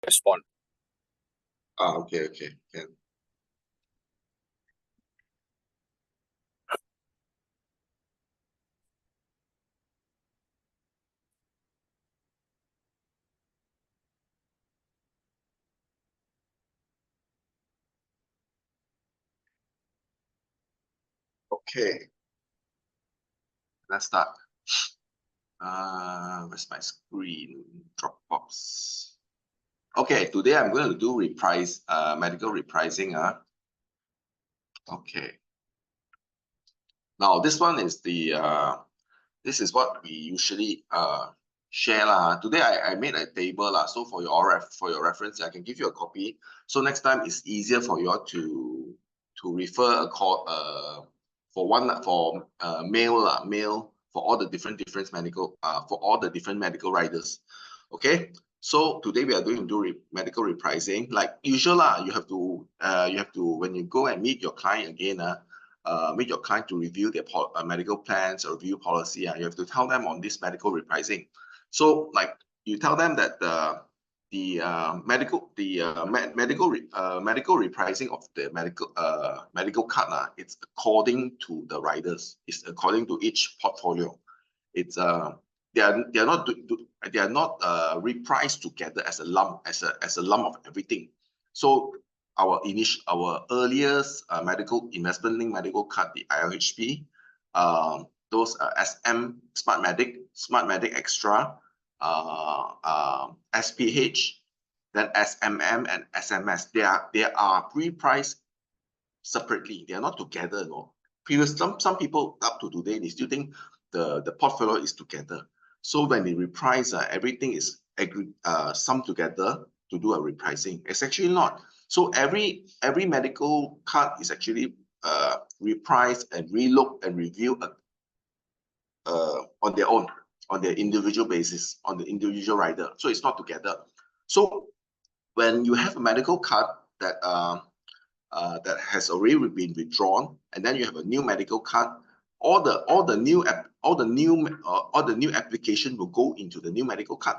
respond. Okay. Yeah. Okay, let's start. Where's my screen? Dropbox. Okay, today I'm going to do medical repricing. Okay. Now this one is this is what we usually share lah. Today I made a table lah. So for your reference, I can give you a copy. So next time it's easier for you all to refer a call mail for all the different medical for all the different medical riders. Okay. So today we are going to do medical repricing. Like usual lah, you have to when you go and meet your client again, meet your client to review their medical plans or review policy. You have to tell them on this medical repricing. So like you tell them that medical repricing of the medical card, it's according to the riders. It's according to each portfolio. It's they are not repriced together as a lump of everything. So our earliest medical investment-linked medical card, the ILHP, those SM Smart Medic Extra, SPH, then SMM and SMS. They are repriced separately. They are not together. No. Some people up to today they still think the portfolio is together. So when they reprice, everything is summed together to do a repricing. It's actually not. So every medical card is actually repriced and relooked and reviewed on their own, on their individual basis, on the individual rider. So it's not together. So when you have a medical card that that has already been withdrawn, and then you have a new medical card, all the new application will go into the new medical card.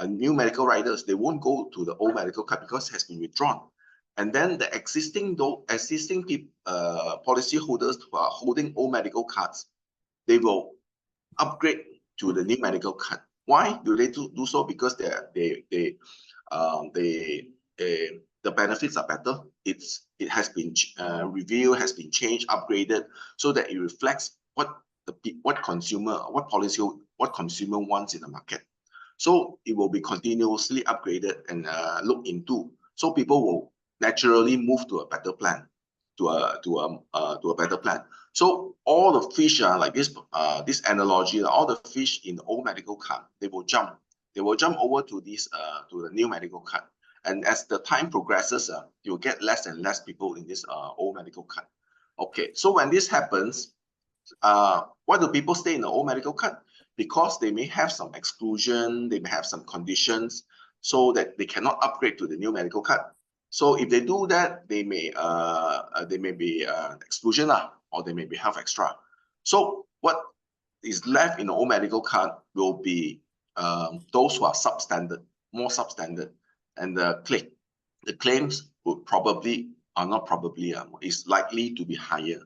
New medical riders, they won't go to the old medical card because it has been withdrawn. And then the existing policy holders who are holding old medical cards, they will upgrade to the new medical card. Why do they do so? Because the benefits are better. It has been reviewed, has been changed, upgraded, so that it reflects what consumer wants in the market. So it will be continuously upgraded and looked into. So people will naturally move to a better plan, to a better plan. So all the fish like this analogy, all the fish in the old medical card, they will jump over to this to the new medical card. And as the time progresses, you'll get less and less people in this old medical card. Okay, so when this happens, why do people stay in the old medical card? Because they may have some exclusion, they may have some conditions, so that they cannot upgrade to the new medical card. So if they do that, they may be exclusion or they may be health extra. So what is left in the old medical card will be those who are substandard, more substandard, and the claims would is likely to be higher.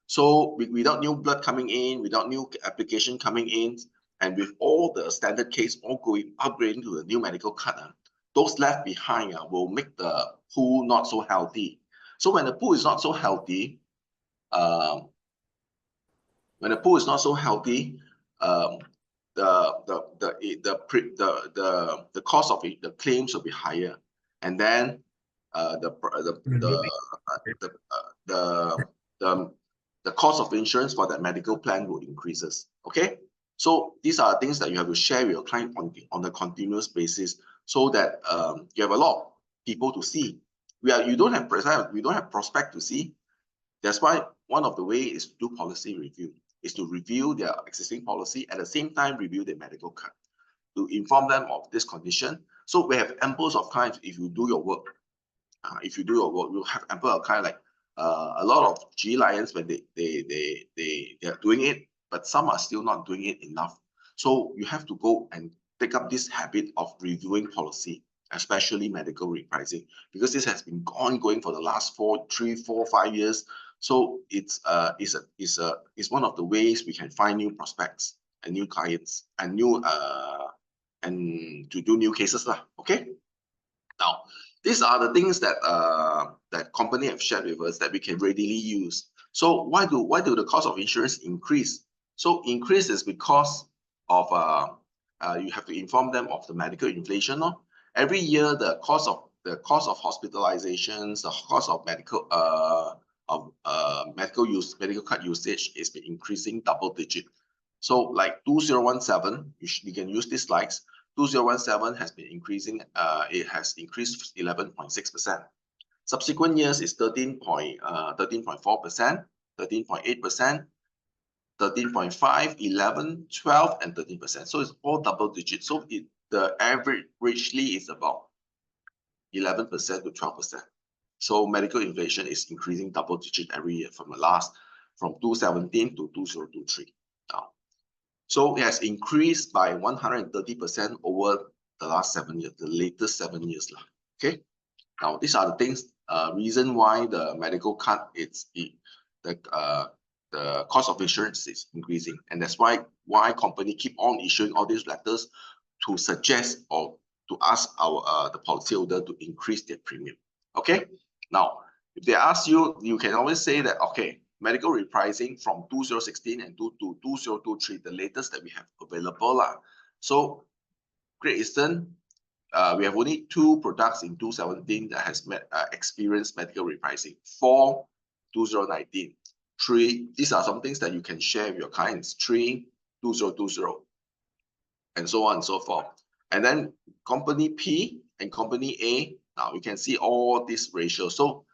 So without new blood coming in, without new application coming in, and with all the standard case all upgrading to the new medical card, those left behind will make the pool not so healthy. So when the pool is not so healthy, the cost of the claims will be higher, and then the cost of insurance for that medical plan will increases. Okay, so these are things that you have to share with your client on a continuous basis, so that you have a lot of people to see. We don't have prospect to see. That's why one of the ways is to do policy review, is to review their existing policy, at the same time review their medical card to inform them of this condition. So we have amples of clients. If you do your work, you'll have ample of clients. Like a lot of GELIONs, when they're doing it, but some are still not doing it enough. So you have to go and take up this habit of reviewing policy. especially medical repricing, because this has been ongoing for the last 3, 4, 5 years. So it's one of the ways we can find new prospects and new clients and and to do new cases lah. Okay. Now, these are the things that that company have shared with us that we can readily use. So why do the cost of insurance increase? So increase is because of you have to inform them of the medical inflation. No? Every year the cost of hospitalizations, the cost of medical medical card usage is been increasing double digit. So like 2017, you can use these slides. 2017 has been increasing. It has increased 11.6%. Subsequent years is 13.4%, 13.8%, 13.5%, 11%, 12%, and 13%. So it's all double digits. So the average richly is about 11% to 12%. So medical inflation is increasing double digit every year from 2017 to 2023. Now, so it has increased by 130% over the last 7 years, the latest 7 years. Okay. Now, these are the things, reason why the medical card, the cost of insurance is increasing. And that's why company keep on issuing all these letters to suggest or to ask the policyholder to increase their premium. Okay. Now, if they ask you, you can always say that, okay, medical repricing from 2016 and to 2023, the latest that we have available. So Great Eastern, we have only 2 products in 2017 that has experienced medical repricing. 4, 2019. 3, these are some things that you can share with your clients. 3, 2020, and so on and so forth. And then company P and company A, now you can see all these ratios. So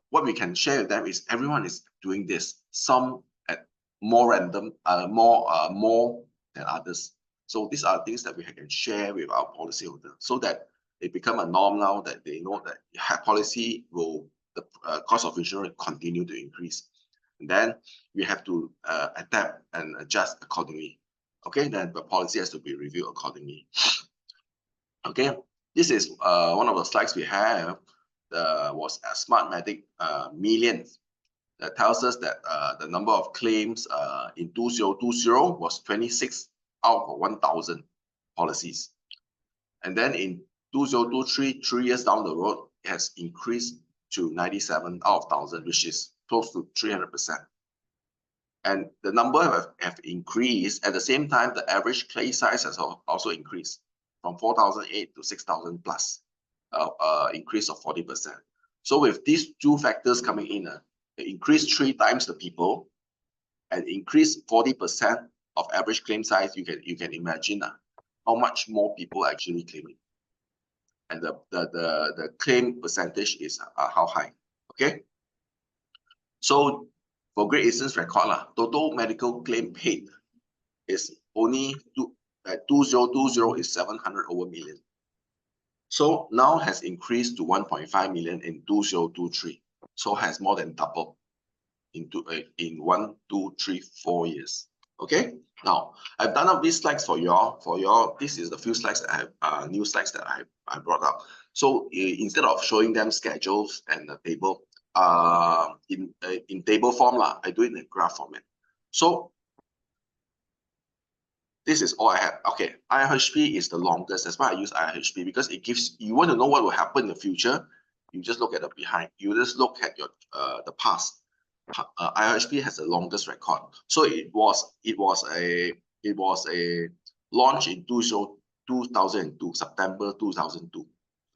what we can share with them is everyone is doing this, some at more random, more than others. So these are things that we can share with our policyholder so that it become a norm now, that they know that policy will, the cost of insurance continue to increase. And then we have to adapt and adjust accordingly. Okay, then the policy has to be reviewed accordingly. Okay, this is one of the slides we have. Was a Smartmatic millions that tells us that the number of claims in 2020 was 26 out of 1,000 policies. And then in 2023, 3 years down the road, it has increased to 97 out of 1,000, which is close to 300%. And the number have increased. At the same time, the average claim size has also increased from 4,008 to 6,000 plus. Increase of 40%. So with these 2 factors coming in, increase 3 times the people and increase 40% of average claim size, you can imagine how much more people are actually claiming, and the claim percentage is how high. Okay. So for Great Eastern's record, total medical claim paid is only 2020 is 700 over million. So now has increased to 1.5 million in 2023. So has more than doubled in 1, 2, 3, 4 years. Okay. Now I've done up these slides for y'all. This is the few slides that I have, new slides that I brought up. So instead of showing them schedules and the table, in table form, I do it in a graph format. So this is all I have. Okay, IRHP is the longest. That's why I use IRHP, because it gives, you want to know what will happen in the future, you just look at the behind. You just look at your the past. IRHP has the longest record. So it was a launch in 2002, September 2002.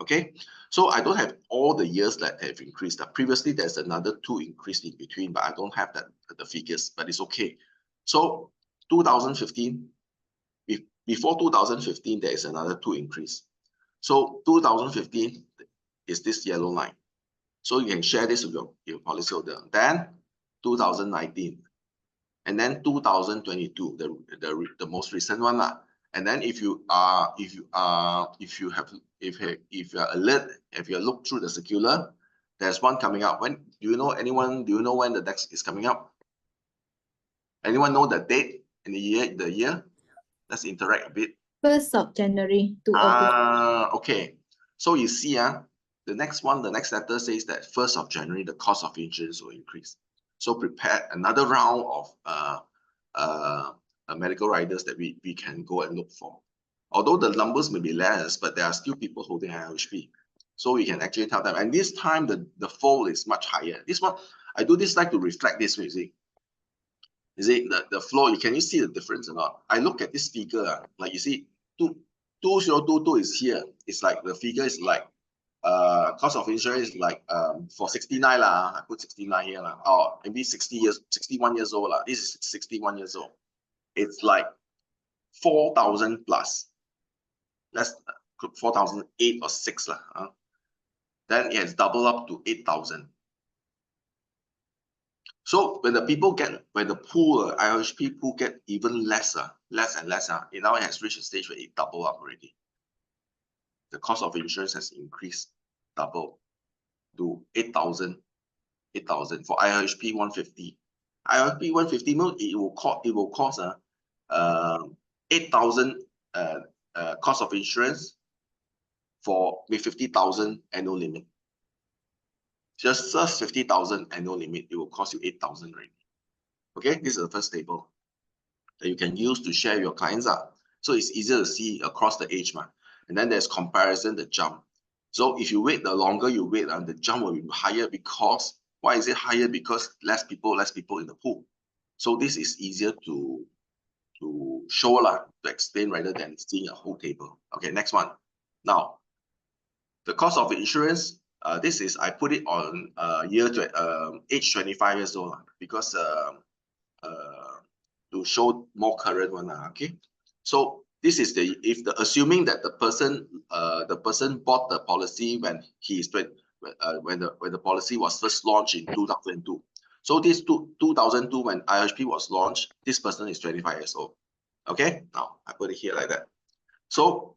Okay, so I don't have all the years that have increased. Previously, there's another 2 increased in between, but I don't have the figures. But it's okay. So 2015. Before 2015, there is another 2 increase. So 2015 is this yellow line. So you can share this with your policyholder. Then 2019, and then 2022, the most recent one. And then if you are alert, if you look through the circular, there's one coming up. When do you know when the next is coming up? Anyone know the date and the year? Let's interact a bit. 1st of January 2025. Okay. So you see, the next letter says that 1st of January, the cost of insurance will increase. So prepare another round of medical riders that we can go and look for. Although the numbers may be less, but there are still people holding IHP. So we can actually tell them. And this time, the fall is much higher. This one, I do this like to reflect this, you see. You see, the flow, can you see the difference or not? I look at this figure, like you see, 2022 is here. It's like the figure is like cost of insurance is like for 69 lah. I put 69 here lah, or maybe 61 years old lah. This is 61 years old. It's like 4,000 plus. That's 4,008 or 6 lah. Then it has doubled up to 8,000. So when the pool, IHP pool get even lesser, less and less, it now has reached a stage where it double up already. The cost of insurance has increased double to 8,000 for IHP 150. IHP 150 it will cost 8,000 cost of insurance for with 50,000 annual limit. Just 50,000 annual limit, it will cost you 8,000 already. Okay, this is the first table that you can use to share your clients up. So it's easier to see across the age, man. And then there's comparison, the jump. So if you wait, the longer you wait, the jump will be higher because, why is it higher? Because less people in the pool. So this is easier to show, to explain rather than seeing a whole table. Okay, next one. Now, the cost of insurance, this is, I put it on age 25 years old, because to show more current one, okay? So this is assuming that the person bought the policy when when the policy was first launched in 2002. So this 2002 when IHP was launched, this person is 25 years old. Okay, now I put it here like that. So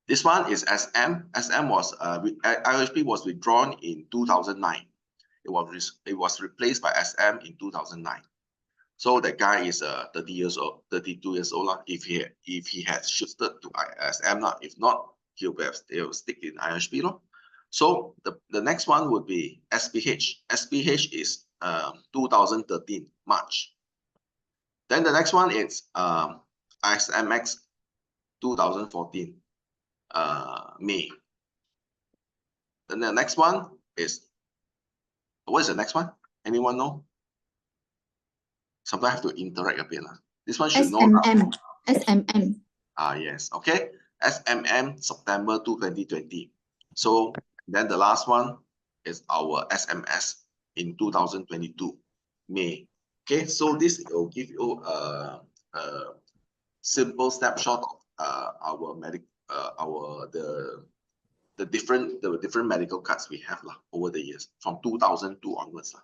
this one is SM. SM was IHP was withdrawn in 2009. It was replaced by SM in 2009. So that guy is 32 years old. If he has shifted to SM, if not, he'll stick in IHP. So the next one would be SPH. SPH is 2013 March. Then the next one is SMX 2014 May. Then the next one is, what is the next one? Anyone know? Sometimes I have to interact a bit. This one should know. SMM. Yes. Okay. SMM September 2020. So then the last one is our SMS in 2022 May. Okay. So this will give you a simple snapshot of the different medical cards we have over the years from 2002 onwards.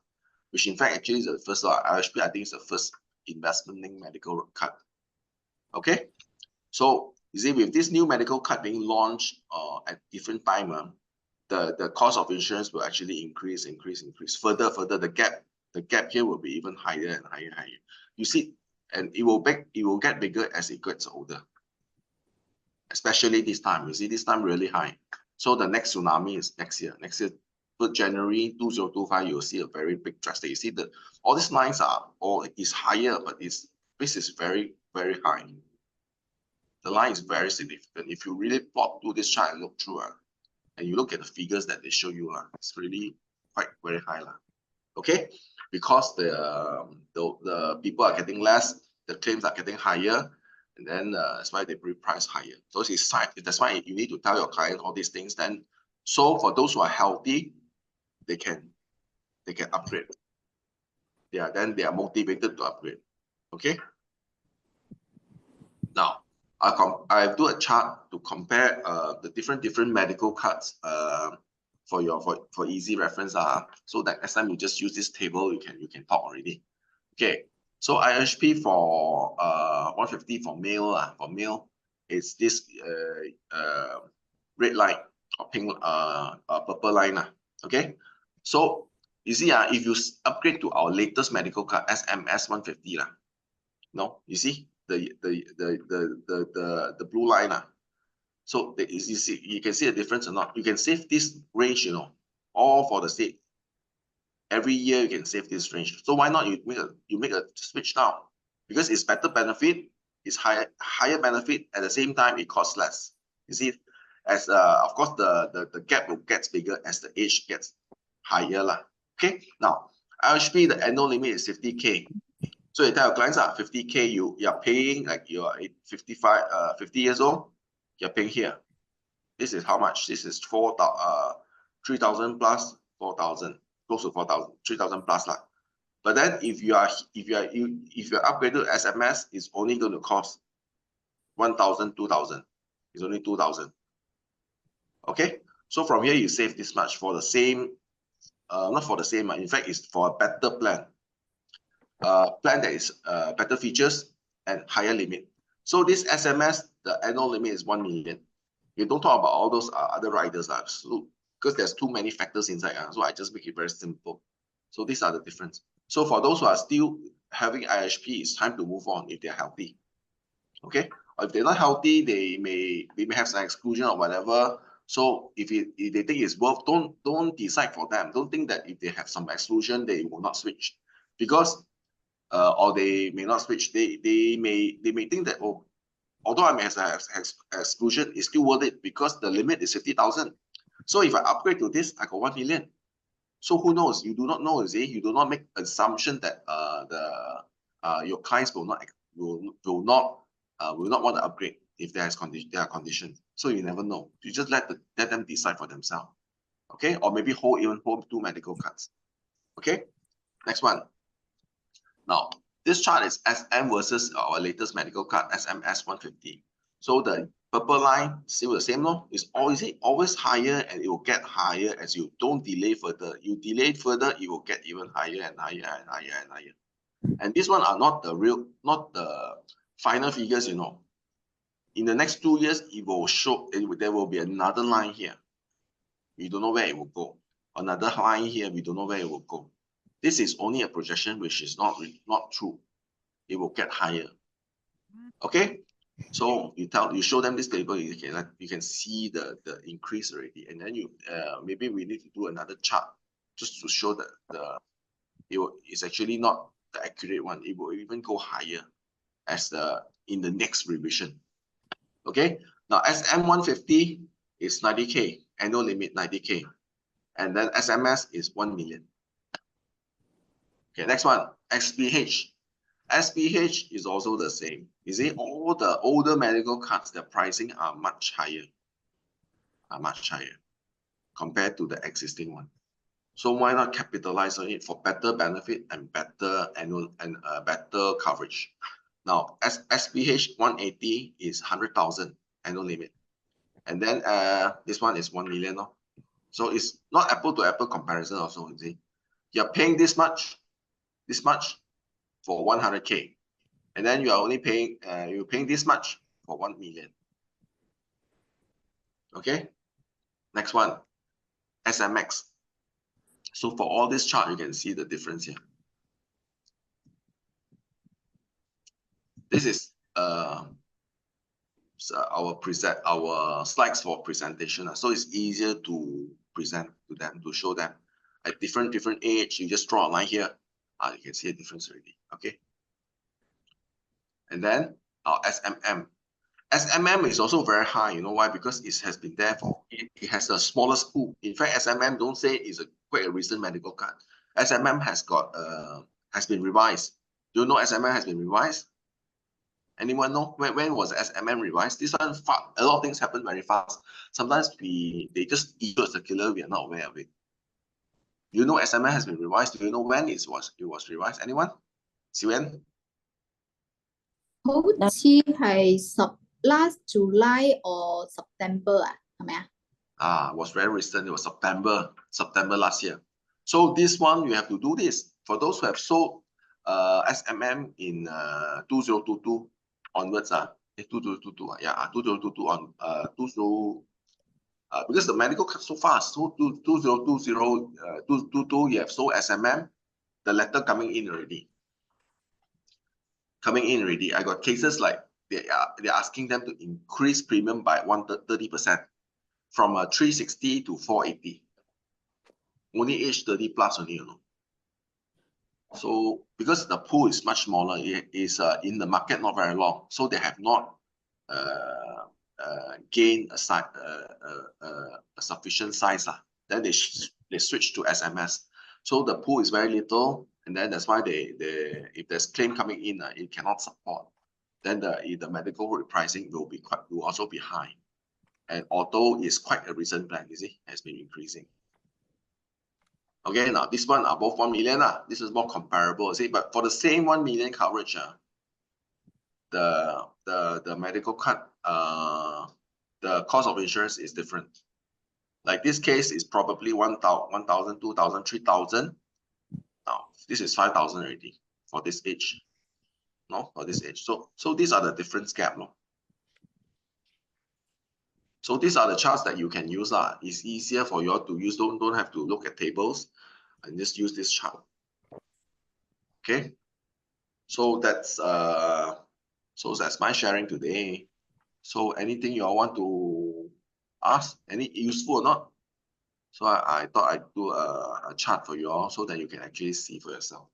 Which in fact actually is the first IHP, I think it's the first investment-linked medical card. Okay, so you see with this new medical card being launched at different time, the cost of insurance will actually increase. Further, the gap here will be even higher and higher. You see, and it will get bigger as it gets older. Especially this time, you see this time really high. So the next tsunami is next year. January 2025, you'll see a very big drastic. You see that all these lines is higher, but this is very, very high. The line is very significant. If you really plot through this chart and look through, and you look at the figures that they show you, it's really quite very high. Okay, because the people are getting less, the claims are getting higher, and then that's why they reprice higher. So that's why you need to tell your client all these things. Then, so for those who are healthy, they can upgrade. Then they are motivated to upgrade. Okay. Now I do a chart to compare the different medical cards for easy reference. So that next time you just use this table, you can talk already. Okay. So IHP for 150 for male, it's this red line or pink purple line. Okay. So you see, if you upgrade to our latest medical card, SMS 150, you see, the blue line. So you can see the difference or not. You can save this range, you know, all for the state. Every year you can save this range. So why not you make a switch now? Because it's better benefit, it's higher benefit, at the same time it costs less. You see, as of course the gap will get bigger as the age gets higher lah. Okay, now IHP, the annual limit is 50K. So you tell your clients 50K, you're paying, like you're 50 years old, you're paying here. This is how much? This is 3,000 plus 4,000, close to 4,000, 3,000 plus lah. But then if you're upgraded to SMS, it's only going to cost 1,000, 2,000. It's only 2,000. Okay, so from here you save this much for the same, not for the same. In fact, it's for a better plan. Plan that is better features and higher limit. So this SMS, the annual limit is 1 million. You don't talk about all those other riders, so, because there's too many factors inside. So I just make it very simple. So these are the difference. So for those who are still having IHP, it's time to move on if they're healthy. Okay, or if they're not healthy, they may have some exclusion or whatever. So if they think it's worth, don't decide for them. Don't think that if they have some exclusion, they will not switch, because or they may not switch. They may think that, oh, although I may have exclusion, it's still worth it because the limit is 50,000. So if I upgrade to this, I got 1 million. So who knows? You do not know, you see. You do not make assumption that your clients will not want to upgrade if there are conditions. So you never know. You just let them decide for themselves. Okay, or maybe even hold 2 medical cards. Okay, next one. Now, this chart is SM versus our latest medical card, SMS 150. So the purple line, still the same, no? It's always higher, and it will get higher as you don't delay further. You delay further, it will get even higher and higher and higher and higher. And this one are not the final figures, you know. In the next 2 years, it will show, there will be another line here. We don't know where it will go. Another line here, we don't know where it will go. This is only a projection, which is not true. It will get higher. Okay, so you show them this table, you can see the increase already, and then maybe we need to do another chart just to show that it's actually not the accurate one. It will even go higher as in the next revision. Okay, now SM150 is 90K, annual limit 90K, and then SMS is 1 million. Okay, next one, SPH. SPH is also the same. You see, all the older medical cards, the pricing are much higher, compared to the existing one. So why not capitalize on it for better benefit and better annual and better coverage? Now, SPH 180 is 100,000 annual limit, and then this one is 1 million. So it's not apple to apple comparison. Also, you see, you're paying this much for 100K, and then you are only paying you're paying this much for 1 million. Okay, next one, SMX. So for all this chart, you can see the difference here. This is our slides for presentation. So it's easier to present to them, to show them at different age. You just draw a line here. You can see a difference already. Okay. And then our SMM. SMM is also very high. You know why? Because it has been there for, it has the smallest pool. In fact, SMM, don't say it's quite a recent medical card. SMM has been revised. Do you know SMM has been revised? Anyone know when was SMM revised? This one, a lot of things happen very fast. Sometimes they just issue a circular, we are not aware of it. Do you know SMM has been revised? Do you know when it was revised? Anyone? Siwen? 好似係last July or September 係咪啊？ was very recent. It was September last year. So this one, you have to do this. For those who have sold SMM in 2022 onwards, 2022, yeah, 2022 on 20, because the medical cut so fast. So 2022, you have sold SMM, the letter coming in already. coming in already. I got cases like they're asking them to increase premium by 30% from 360 to 480. Only age 30 plus only, you know. So because the pool is much smaller, it is in the market not very long, so they have not gained a sufficient size. Then they switch to SMS. So the pool is very little, and then that's why they if there's claim coming in, it cannot support. Then the medical repricing will also be high. And auto is quite a recent plan, you see, has been increasing. Okay, now this one are both 1 million. This is more comparable, see, but for the same 1 million coverage, the medical cut, the cost of insurance is different. Like this case is probably 1,000, 2,000, 3,000. Now this is 5,000 already for this age. No, for this age. So these are the difference gap. No? So these are the charts that you can use. It's easier for you all to use. Don't have to look at tables and just use this chart. Okay. So that's my sharing today. So anything you all want to ask, any useful or not? So I thought I'd do a chart for you all so that you can actually see for yourself.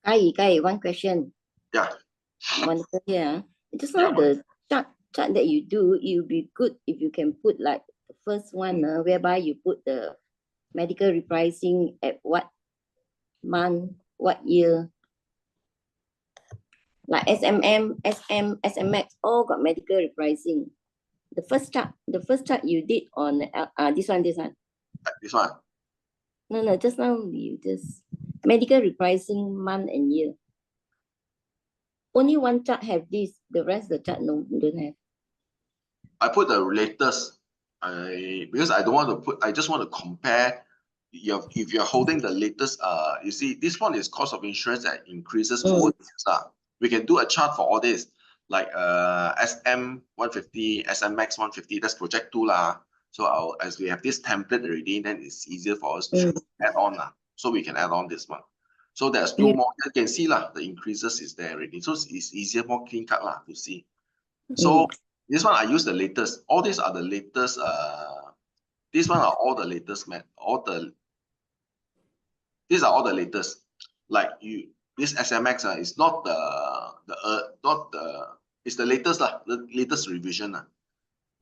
Kai, one question. Yeah. One here. Just now the chart that you do, it would be good if you can put like the first one whereby you put the medical repricing at what month, what year. Like SMX all got medical repricing. The first chart you did on this one. This one. No, just now you just medical repricing month and year. Only one chart have this, the rest of the chart don't have. I put the latest. Because I don't want to put. I just want to compare. If you're holding the latest, you see this one is cost of insurance that increases over the years. We can do a chart for all this, like SM 150, SMX 150. That's project 2 lah. So as we have this template already, then it's easier for us to add on lah. So we can add on this one. So there's 2 more. You can see lah, the increases is there already. So it's easier, more clean cut lah to see. So this one I use the latest. All these are the latest. These one are all the latest, man. These are all the latest. Like this SMX is not it's the latest lah. The latest revision lah.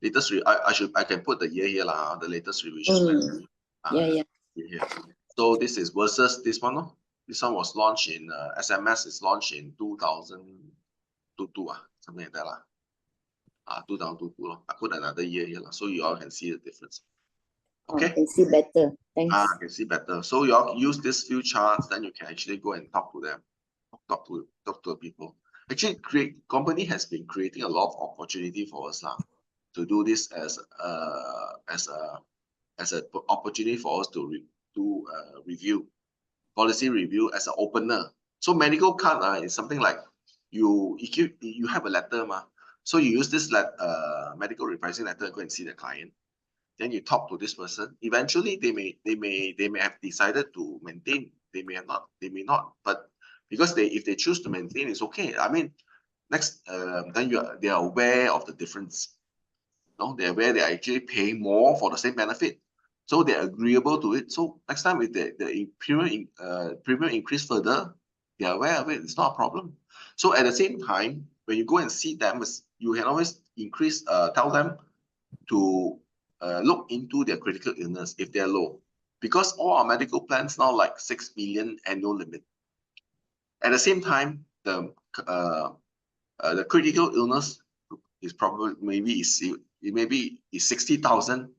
I can put the year here lah. The latest revision. Yeah. Here. So this is versus this one. No? This one was launched in SMS is launched in 2022 something like that lah. 2022. I put another year here, so you all can see the difference. Okay. I can see better. Thanks. I can see better. So you all use these few charts, then you can actually go and talk to them, talk to the people. Actually, company has been creating a lot of opportunity for us now to do this as an opportunity for us to do review, policy review as an opener. So medical card is something like you have a letter so you use this medical repricing letter and go and see the client. Then you talk to this person. Eventually, they may have decided to maintain. They may not. But because if they choose to maintain, it's okay. I mean, next then they are aware of the difference. No, they're aware they're actually paying more for the same benefit, so they're agreeable to it. So next time if the premium increase further, they're aware of it. It's not a problem. So at the same time, when you go and see them, you can always tell them to look into their critical illness if they're low, because all our medical plans now like 6 million annual limit. At the same time, the critical illness is probably maybe 60,000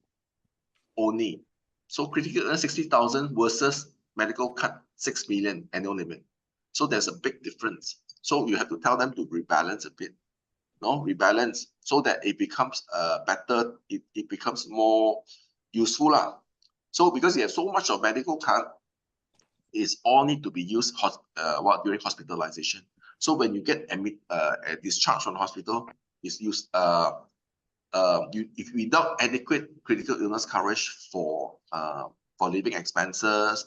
only. So critical illness 60,000 versus medical cut 6 million annual limit. So there's a big difference. So you have to tell them to rebalance a bit. No, rebalance so that it becomes better, it becomes more useful lah. So because you have so much of medical card, it's all need to be used during hospitalization. So when you get discharged from hospital, it's used if without adequate critical illness coverage for living expenses,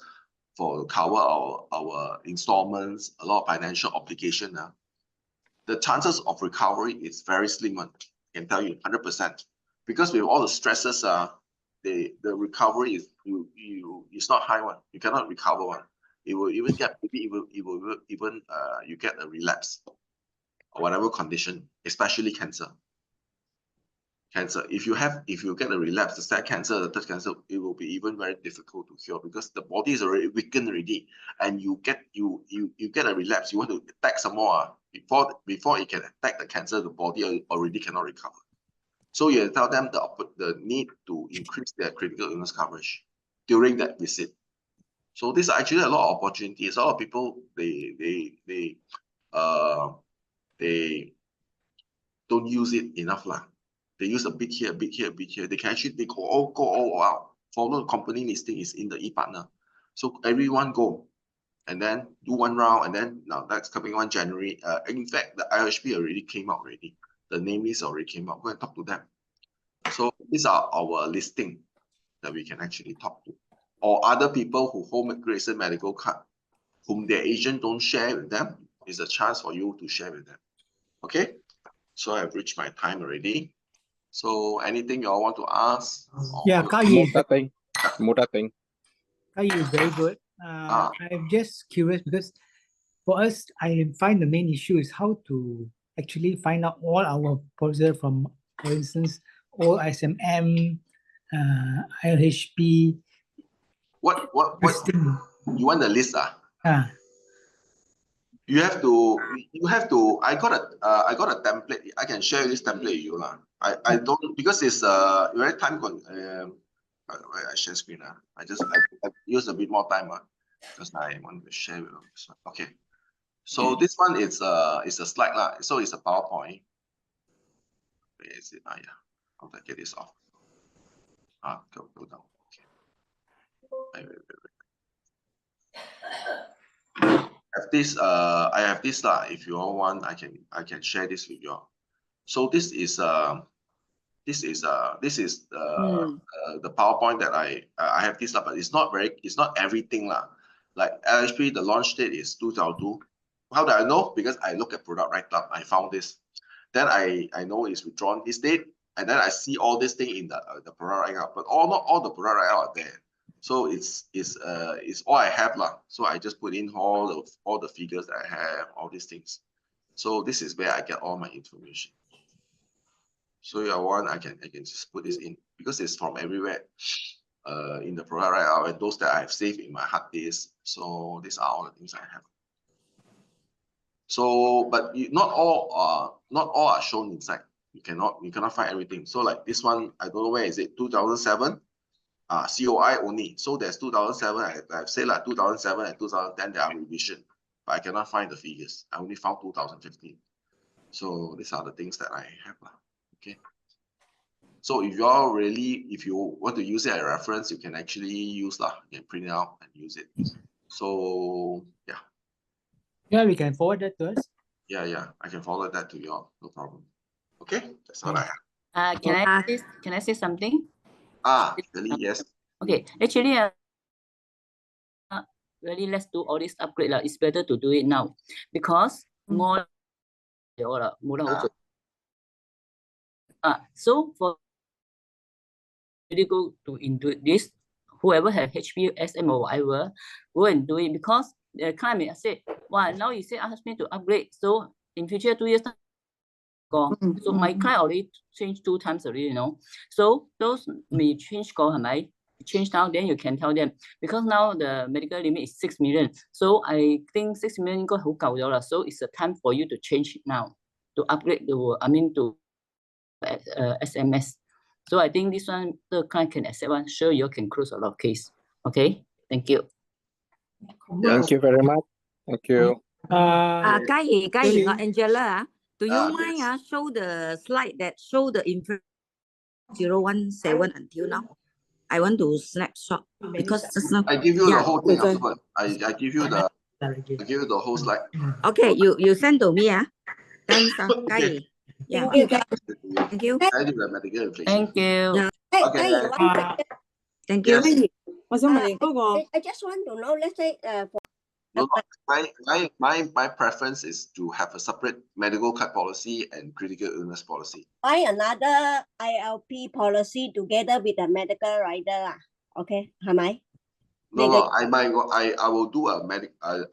for cover our installments, a lot of financial obligation. The chances of recovery is very slim one. I can tell you 100%. Because with all the stresses, the recovery is it's not high one. You cannot recover one. It will even get maybe it will even you get a relapse or whatever condition, especially cancer. If you get a relapse, the second cancer, the third cancer, it will be even very difficult to cure because the body is already weakened already, and you get a relapse. You want to attack some more before it can attack the cancer, the body already cannot recover. So you tell them the need to increase their critical illness coverage during that visit. So these are actually a lot of opportunities. A lot of people they don't use it enough lah. They use a bit here, a bit here, a bit here. They can actually go all out. Follow the company listing is in the e-partner. So everyone go and then do one round, and then now that's coming on January. In fact, the IHP already came out already. The name is already came out. Go and talk to them. So these are our listing that we can actually talk to. Or other people who hold Great Eastern medical card, whom their agent don't share with them, is a chance for you to share with them. Okay? So I've reached my time already. So anything you all want to ask? Yeah, Khar is very good. I'm just curious because for us, I find the main issue is how to actually find out all our policies from, for instance, OSMM, LHP. What you want the list? You have to. I got a template. I can share this template with you lah. I don't, because it's very time I share screen. I use a bit more time because I want to share with you. Okay. So this one is a slide lah. So it's a PowerPoint. Where is it? Yeah. How do I get this off? Go down. Okay. Wait. I have this lah. If you all want, I can share this with you all. So this is the PowerPoint that I have this lah, but it's not everything lah. Like LHP, the launch date is 2002. How do I know? Because I look at product write-up, I found this. Then I know it's withdrawn this date, and then I see all this thing in the product write-up, but not all the product write-up are there. So it's all I have lah. So I just put in all the figures that I have, all these things. So this is where I get all my information. So you want, I can just put this in because it's from everywhere in the product write-up, and those that I have saved in my hard disk. So these are all the things I have. So, but not all are shown inside. You cannot find everything. So like this one, I don't know where is it. 2007. COI only. So there's 2007. I've said like 2007 and 2010 there are revision, but I cannot find the figures. I only found 2015. So these are the things that I have. Okay. So if you want to use it as a reference, you can actually use you can print it out and use it. So yeah. Yeah, we can forward that to us. Yeah. I can forward that to you all. No problem. Okay, that's all I have. Can I say something? Really, yes. Okay, actually, really, let's do all this upgrade. It's better to do it now because more. So for really go to into this, whoever have HP, SM or whatever, go and do it because the client may say, "Wow, now you say ask me to upgrade, so in future 2 years." So my client already changed 2 times already, So those may change change now, then you can tell them because now the medical limit is 6 million. So I think 6 million got so it's a time for you to change it now to upgrade to SMS. So I think this one the client can accept one. Sure, you can close a lot of case. Okay, thank you. Thank you very much. Thank you. Angela, do you mind show the slide that show the info 017 until now? I want to snapshot because just now I give you the whole thing afterward. I give you the whole slide. Okay, you send to me. Thanks, Okay. Yeah. Thank you. I do the medical inflation. Thank you. Okay. Thank you. 我想問你嗰個 I just want to know, let's say, for No, my preference is to have a separate medical card policy and critical illness policy. buy another ILP policy together with a medical rider. Okay, am I? No, I will do I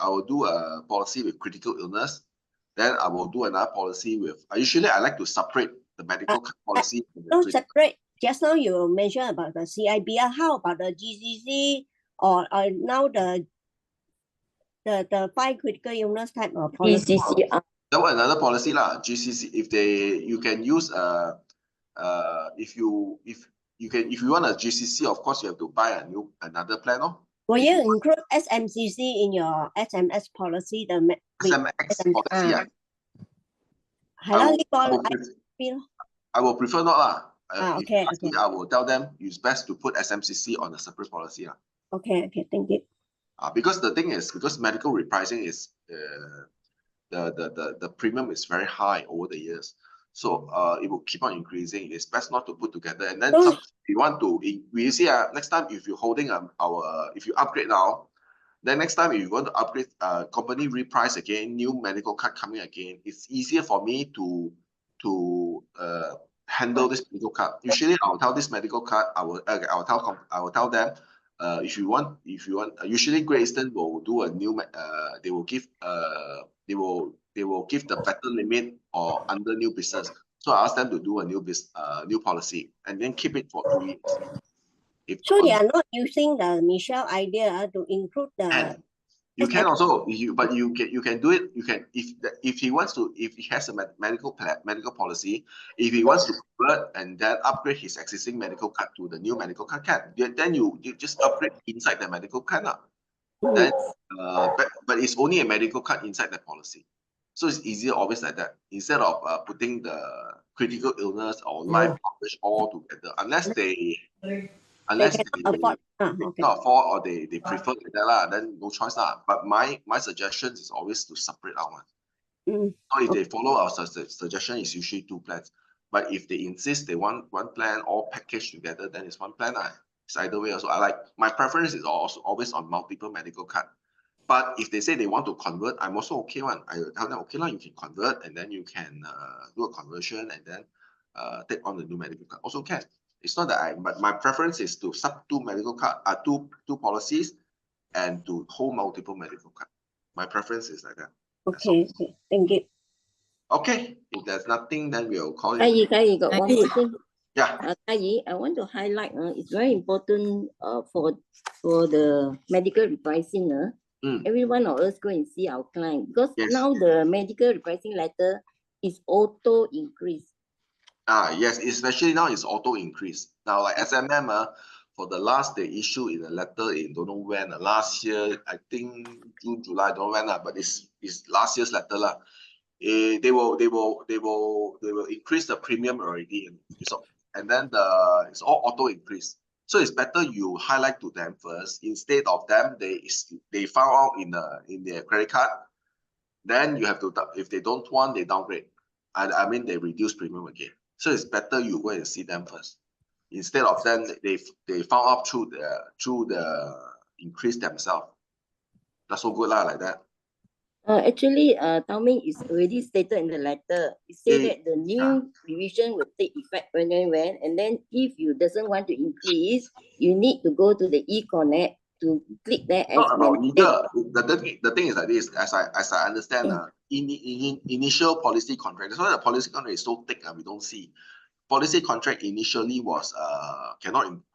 will do a policy with critical illness. Then I will do another policy with. Usually, I like to separate the medical card policy. No, separate. Just now you mentioned about the CIBR. How about the GCC or now the 5 critical illness type of policy? PCCR. That one another policy lah. GCC, if you can use if you want a GCC, of course you have to buy another plan, no? Will you include SMCC in your SMS policy? The SMX policy, I will prefer not lah. Okay. I will tell them it's best to put SMCC on a separate policy lah. Okay, thank you. Because the thing is, because medical repricing is the premium is very high over the years, so it will keep on increasing. It's best not to put together. And then if you want to, we see next time if you're holding if you upgrade now, then next time if you want to upgrade company reprice again, new medical card coming again, it's easier for me to handle this medical card. Usually I'll tell this medical card, I will tell them. If you want, usually Great Eastern will do a new. They will give the better limit or under new business. So I ask them to do a new policy and then keep it for 2 years. So they are not using the Michelle idea to include the. And you can also, but you can do it. You can if he wants to, if he has a medical policy, if he wants to convert and then upgrade his existing medical card to the new medical card, then you just upgrade inside the medical card now. Then but it's only a medical card inside the policy, so it's easier always like that instead of putting the critical illness or life coverage all together, unless they afford or they prefer that then no choice lah. But my suggestion is always to separate out one. So if they follow our suggestion, is usually 2 plans. But if they insist they want 1 plan all packaged together, then it's 1 plan. It's either way also. My preference is also always on multiple medical card. But if they say they want to convert, I'm also okay one. I tell them, okay, you can convert and then you can do a conversion and then take on the new medical card. Also can. It's not that but my preference is to sub 2 medical card, two policies, and to hold multiple medical card. My preference is like that. Okay, thank you. Okay, if there's nothing, then we'll call it. Kai, got one more thing. Yeah. Kai, I want to highlight. It's very important. For the medical repricing. Every one of us go and see our client because now the medical repricing letter is auto increase. Yes, especially now it's auto increase. Now, like SMM, for the last they issue in a letter in don't know when, last year, I think June, July, don't know when, but it's last year's letter lah. They will increase the premium already, and then it's all auto increase. So it's better you highlight to them first instead of them they found out in their credit card. Then you have to, if they don't want, they downgrade. I mean they reduce premium again. So it's better you go and see them first instead of them they found out through the increase themselves. That's so good lah, like that. Actually, Tao Ming is already stated in the letter. It said that the new revision will take effect when, and then if you doesn't want to increase, you need to go to the e-connect to click there. The thing is like this, as I understand, initial policy contract. That's why the policy contract is so thick, we don't see. Policy contract initially was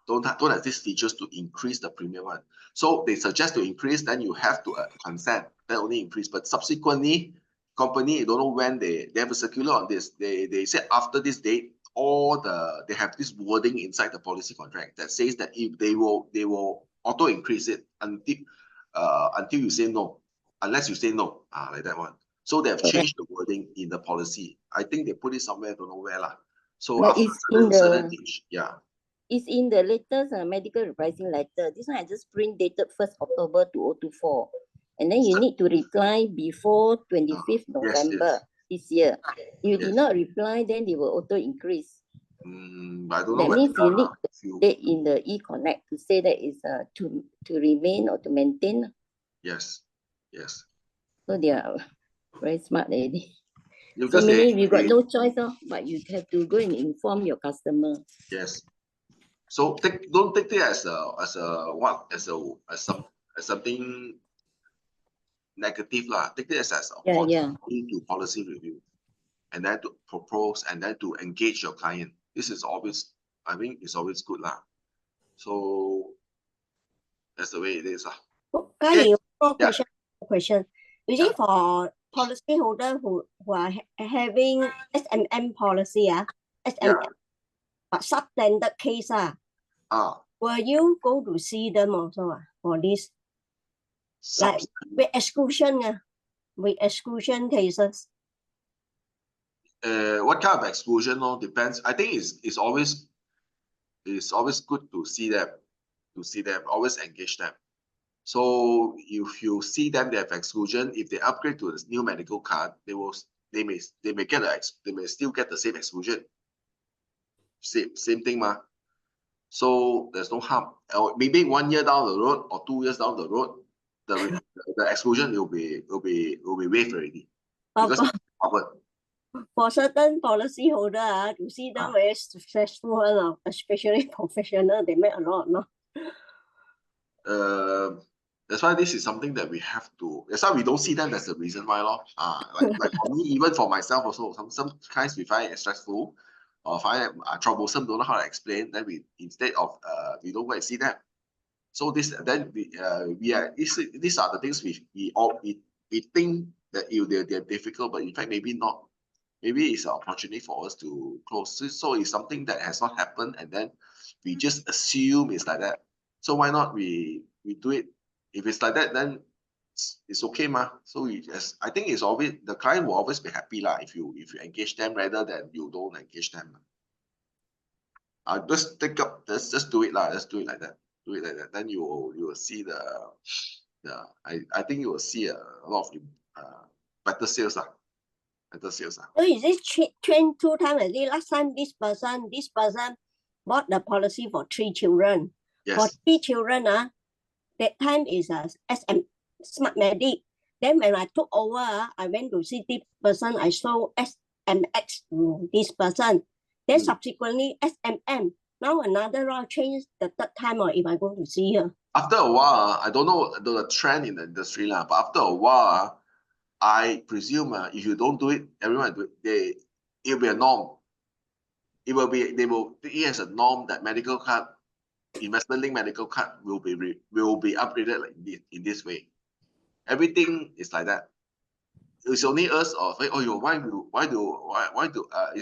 don't have these features to increase the premium one. So they suggest to increase, then you have to consent, then only increase. But subsequently, company don't know when they have a circular on this. They said after this date, they have this wording inside the policy contract that says that if they will auto increase it until you say no, unless you say no, like that one. So they have changed the wording in the policy. I think they put it somewhere, don't know where lah. So but after it's in the latest medical repricing letter. This one I just print dated 1st October 2024. And then you need to reply before 25th November this year. If you do not reply, then they will auto increase. I don't know That whether means you need the you, date in the e-connect to say that is to remain or to maintain. yes, yes. So they are very smart lady. So Because meaning you got they, no choice, but you have to go and inform your customer. yes. So don't take it as something negative lah. Take it as a opportunity to policy review, and then to propose, and then to engage your client. This is always, I think, it's always good lah. So that's the way it is lah. Khar, more Yeah. question. You see, for policy holder who are having SMM policy, SMM, but substandard case, will you go to see them also for this? Like with exclusion cases. What kind of exclusion? Depends. I think it's always good to see them, always engage them. So if you see them, they have exclusion. If they upgrade to this new medical card, they may still get the same exclusion. Same thing, ma. So there's no harm. Or maybe 1 year down the road or 2 years down the road, the exclusion will be waived already. Because it's covered. For certain policy holder, to see them very stressful, especially professional, they make a lot, no? That's why this is something that we have to. That's why we don't see them. That's the reason why, like for me, even for myself also, sometimes we find it stressful or find it troublesome, don't know how to explain. Then we, instead of we don't go and see them. So these are the things we think that they're difficult, but in fact maybe not. Maybe it's an opportunity for us to close. So it's something that has not happened, and then we just assume it's like that. So why not we do it? If it's like that, then it's okay, ma. So I think it's always, the client will always be happy lah if you engage them rather than you don't engage them. Just let's do it lah. Let's do it like that. Do it like that. Then you will see I think you will see a lot of better sales lah. So is this change 2 times already? Last time this person bought the policy for 3 children. Yes. For 3 children, that time is SM Smart Medic. Then when I took over, I went to see this person. I saw SMX to this person. Then subsequently SMM. Now another round change the 3rd time, or if I go to see her. After a while, I don't know the trend in the industry lah, but after a while, I presume if you don't do it, everyone do it. It will be a norm. It as a norm that medical card, investment-linked medical card will be upgraded like in this way. Everything is like that. It's only us or it's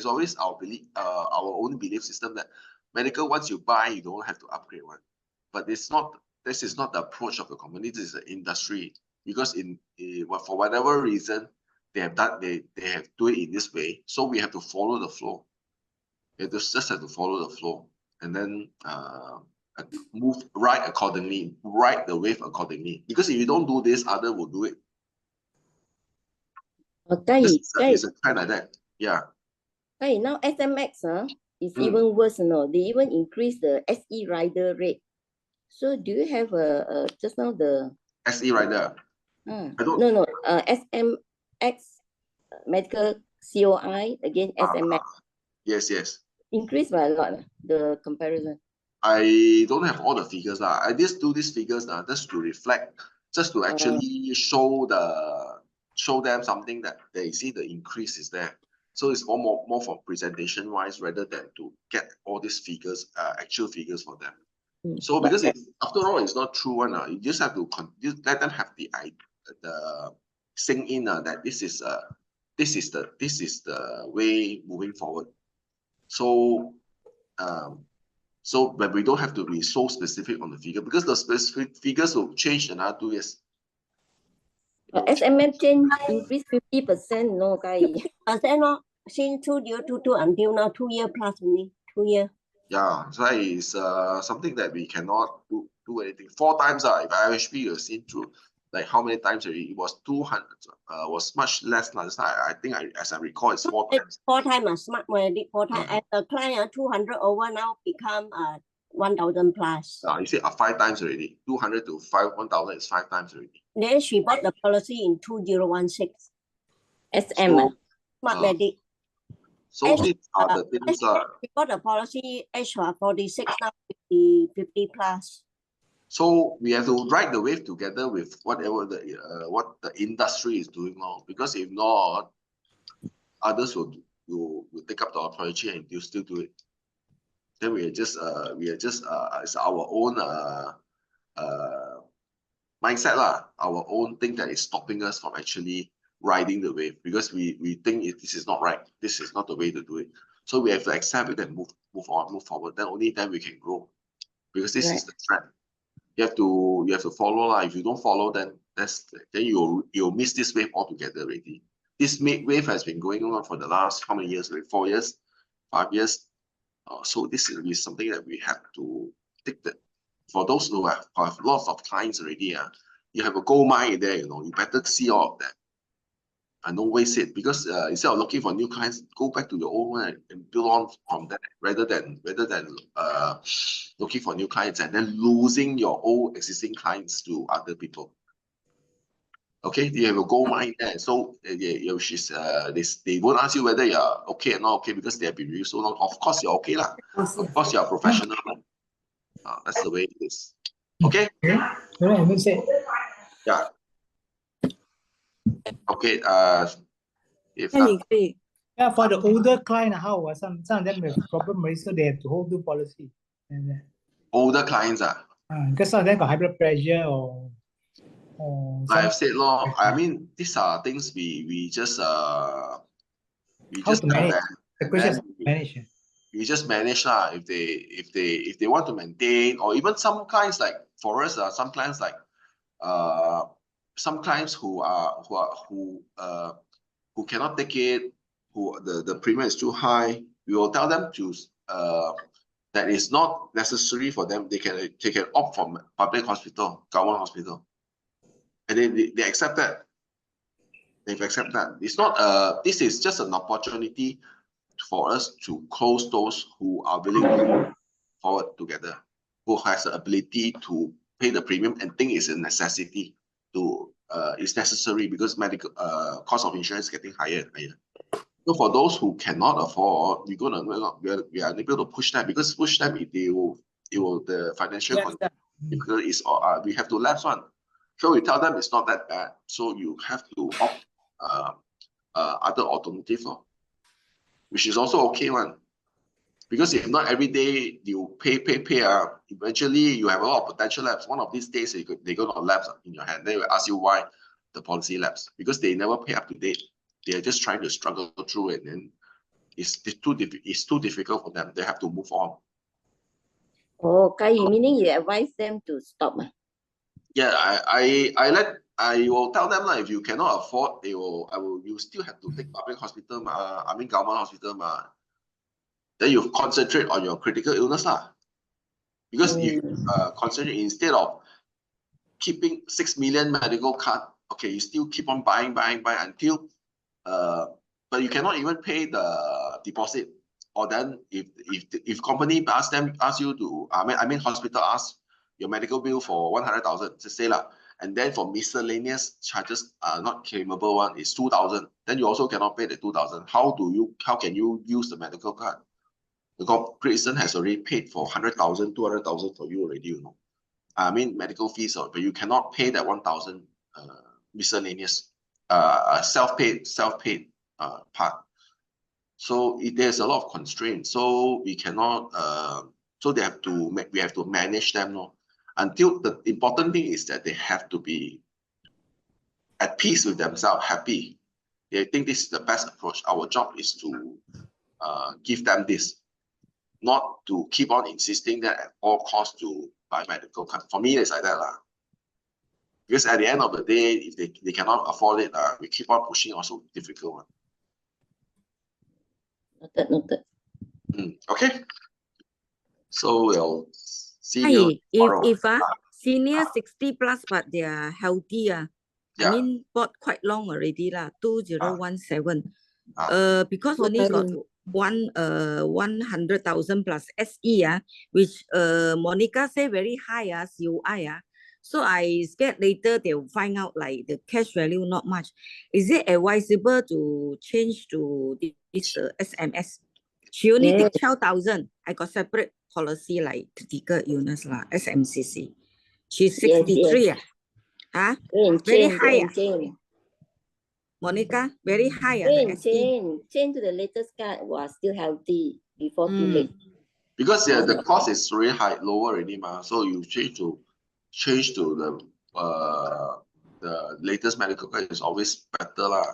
always our belief, our own belief system that medical, once you buy, you don't have to upgrade one. But this is not the approach of the company. This is the industry. Because for whatever reason they have done, they have do it in this way. So we have to follow the flow. We just have to follow the flow, and then move right accordingly, ride the wave accordingly. Because if you don't do this, other will do it. It's a kind like that. Yeah. Hey, now SMX is even worse, They even increase the SE rider rate. So do you have just now the SE rider? No, SMX medical COI again SMX. Yes. Increased by a lot, the comparison. I don't have all the figures lah. I just do these figures just to reflect, just to actually show them something that they see the increase is there. So it's more for presentation wise rather than to get all these figures, actual figures for them. So because after all, it's not true one. You just have to let them have the sink in that this is the way moving forward. So but we don't have to be so specific on the figure, because the specific figures will change in another 2 years. SMM change increase 50%, no, guy. Since 2022 until now, 2 years plus only, 2 years. Yeah, so it's something that we cannot do anything. 4 times if IHP you've seen through like how many times already? It was 200, was much less last time. I think as I recall, it's 4 times. 4 times smart medic 4 times. And the client 200 over now become 1,000 plus. You see, 5 times already. 200 to 1,000 is 5 times already. Then she bought the policy in 2016. SM. Smart medic. So these are the things. She bought the policy age 46 now 50 plus. So we have to ride the wave together with whatever what the industry is doing now. Because if not, others will take up the approach and you still do it. Then we are just it's our own mindset lah, our own thing that is stopping us from actually riding the wave, because we think this is not right, this is not the way to do it. So we have to accept it and move forward. Then only then we can grow, because this is the trend. You have to follow lah. If you don't follow, then you'll miss this wave altogether already. This wave has been going on for the last how many years? Like 4 years, 5 years. So this is something that we have to take that. For those who have lots of clients already, you have a gold mine there, you better see all of that. And don't waste it, because instead of looking for new clients, go back to your old one and build on from that, rather than looking for new clients and then losing your old existing clients to other people. Okay, you have a gold mine there, so they won't ask you whether you're okay or not okay, because they have been with you so long. Of course you're okay lah. Of course you're a professional. That's the way it is. Okay. Yeah. Okay. If yeah, for the older client, how some of them have problem, so they have to hold the policy. And older clients, because some of them got high blood pressure or like I've said, I mean, these are things we just manage. The question is manage. We just manage lah. If they want to maintain, or even some clients, like for us, some clients like some clients who cannot take it, who the premium is too high, we will tell them to that it's not necessary for them. They can opt for public hospital, government hospital, and they accept that. They've accepted that. It's not this is just an opportunity for us to close those who are willing to move forward together, who has the ability to pay the premium and think it's a necessity to it's necessary, because medical cost of insurance is getting higher and higher. So for those who cannot afford, we are able to push them, because push them, the financial difficulty is we have to lapse one. So we tell them it's not that bad. So you have to opt other alternative, which is also okay one. Because if not every day you pay, eventually you have a lot of potential lapse. One of these days they're going to lapse in your hand. They will ask you why the policy lapse, because they never pay up to date. They are just trying to struggle through it, and it's too difficult for them. They have to move on. Oh, meaning you advise them to stop? Yeah, I will tell them if you cannot afford, you still have to take public hospital, I mean government hospital, then you concentrate on your critical illness lah. Because if you concentrate, instead of keeping 6 million medical card, okay, you still keep on buying until but you cannot even pay the deposit. Or then if company ask you to, I mean hospital ask your medical bill for 100,000, just say lah, and then for miscellaneous charges not claimable one is 2,000, then you also cannot pay the 2,000. How can you use the medical card? Because Great Eastern has already paid for 100,000, 200,000 for you already, I mean medical fees, but you cannot pay that 1,000 miscellaneous self-paid part. So there's a lot of constraints. So we cannot. So we have to manage them, until the important thing is that they have to be at peace with themselves, happy. They think this is the best approach. Our job is to give them this, not to keep on insisting that at all costs to buy medical card. For me, it's like that lah. Because at the end of the day, if they cannot afford it, we keep on pushing, also difficult. Noted. Okay. So we'll see you tomorrow. If senior 60 plus, but they are healthy. I mean, bought quite long already lah. 2017. Because only got 100,000 plus SE which Monica say very high COI So I scared later they'll find out like the cash value not much. Is it advisable to change to this SMS? She only take 12,000. I got separate policy like critical illness lah, SMCC. She's 63. Very high. Monica, very high. Change to the latest card was still healthy before too late. Because the cost is really high, lower already, so you change to the latest medical card is always better lah.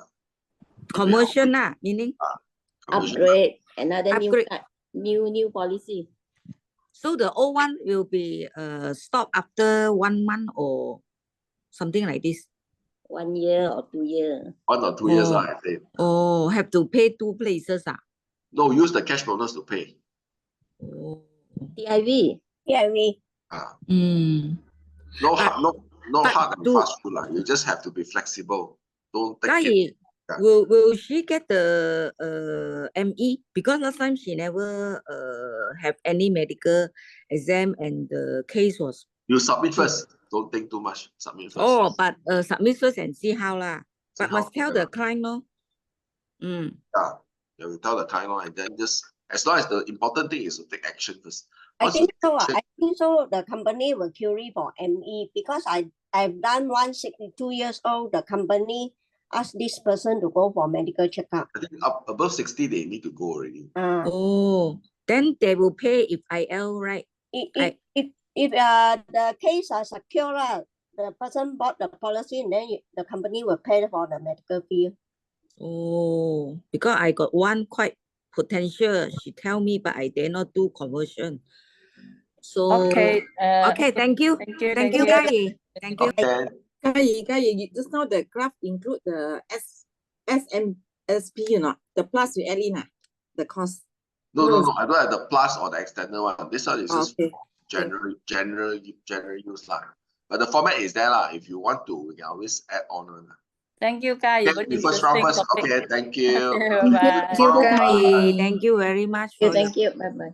Commercial meaning upgrade, another upgrade. New policy. So the old one will be stopped after 1 month or something like this. 1 year or 2 years. 1 or 2 years, I think. Oh, have to pay 2 places. No, use the cash bonus to pay. TIV. No hard and fast rule. You just have to be flexible. Don't take it. Will she get the ME? Because last time she never have any medical exam and the case was... You submit first. Don't think too much. Submit first. Oh, but submit first and see how lah. But must tell the client, no? Yeah, you tell the client, and then just, as long as the important thing is to take action first. I think so. The company will query for ME because I've done 162 years old. The company asked this person to go for medical checkup. I think above 60 they need to go already. Oh, then they will pay if IL, right? If the case are secure, the person bought the policy and then the company will pay for the medical fee. Oh, because I got one quite potential. She tell me, but I dare not do conversion. So okay, thank you, Kai. Thank you. Kai, just now the graph include the SMSP, the plus you add in the cost. No, I don't have the plus or the extended one. This one is just general use lah. But the format is there lah. If you want to, we can always add on. Thank you, Kai. First round first. Okay, thank you. Bye. Thank you, Kai. Thank you very much. Thank you. Bye bye.